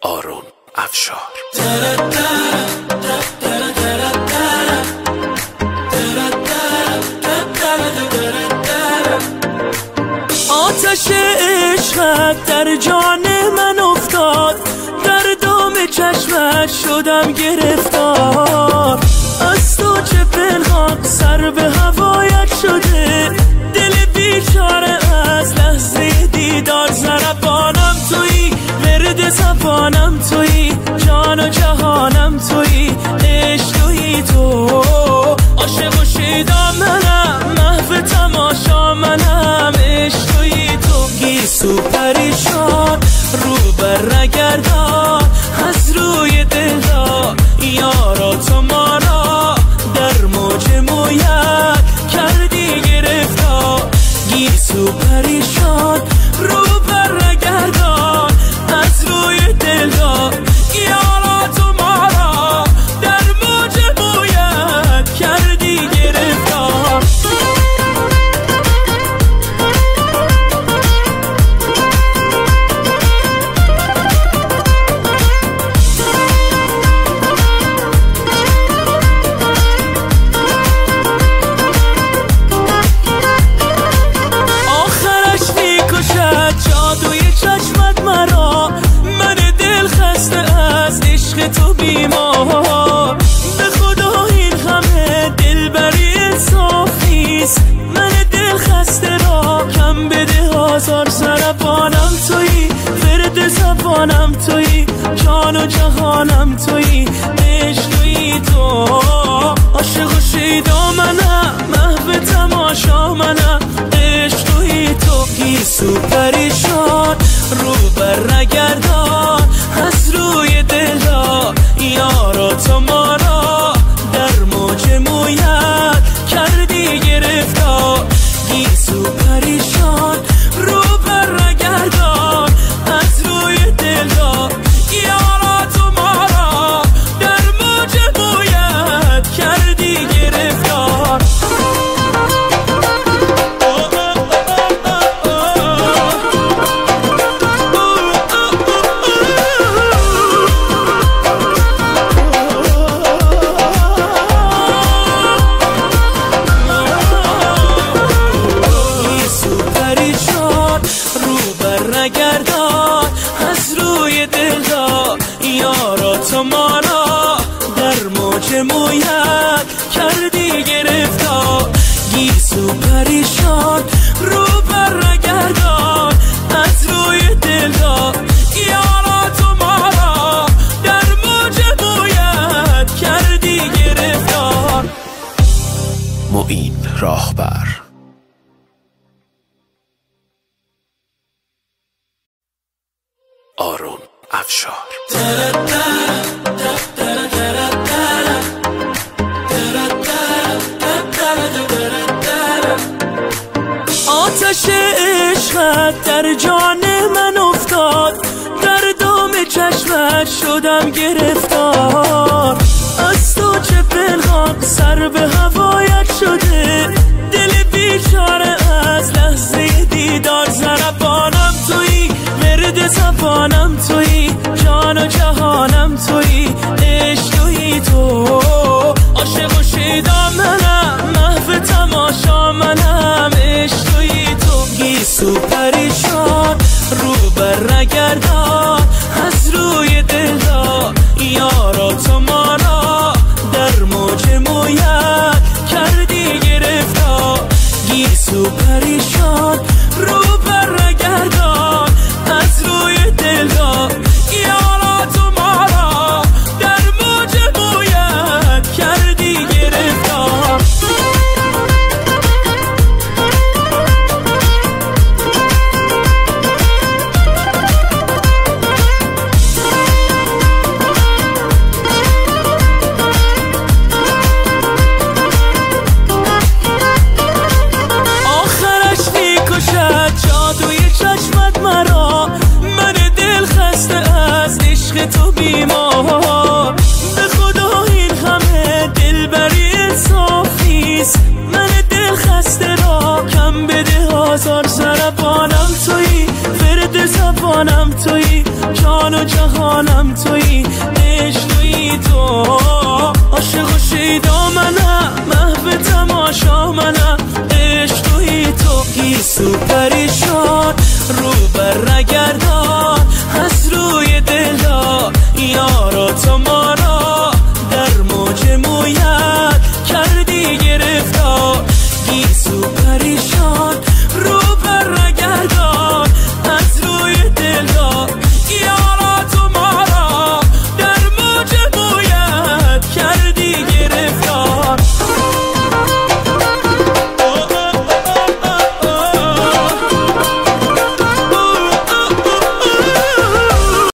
آرون افشار. آتش عشقت در جان من افتاد، در دام چشمت شدم گرفتار. از تو چه پنهان سر به هوایت شده، دل بیچاره از لحظه دیدار. ضربانم تویی، ورد زبانم تویی، جان و جهانم تویی، عشق تویی تو. عاشق و شیدا منم، محو تماشا منم، عشق تویی تو. گیسو پریشان رو بر نگردان، از روی دلها یارا تو ما را در موج مویت کردی گرفتار. گیسو پریشان رو بر نگردان، از روی دلها یارا تو ما را در موج مویت کردی گرفتار. تو بیمار به خدا این همه دلبری انصافیست. من دل خسته را کم بده آزار. ضربانم تویی، ورد زبانم تویی، جان و جهانم تویی، عشق تویی تو. عاشق و شیدا منم، محو تماشا منم، عشق تویی تو. گیسو پریشان رو بر نگردان، از روی دلها یارا تو ما را در موج مویت کردی گرفتار. گیسو پریشان رو بر نگردان، از روی دلها یارا تو ما را در موج مویت کردی گرفتار. نگردان، از روی دلها یارا تو ما را در موج مویت کردی گرفتار. گیسو پریشان رو بر نگردان، از روی دلها یارا تو ما را در موج مویت کردی گرفتار. معین راهبر. آرون افشار. آتش عشقت در جان من افتاد، در دام چشمت شدم گرفتار. از تو چه پنهان سر به هوایت شده، دل بیچاره از لحظه دیدار. ضربانم تویی، ورد زبانم تویی، جان و جهانم تویی، عشق تویی تو. عاشق و شیدا منم، محو تماشا منم، عشق تویی تو. گیسو پریشان رو بر نگردان، از روی دلها یارا تو ما را در موج مویت کردی گرفتار. گیسو پریشان رو بر نگردان، از روی دلها یارا تو ما پریشان رو بر نگرد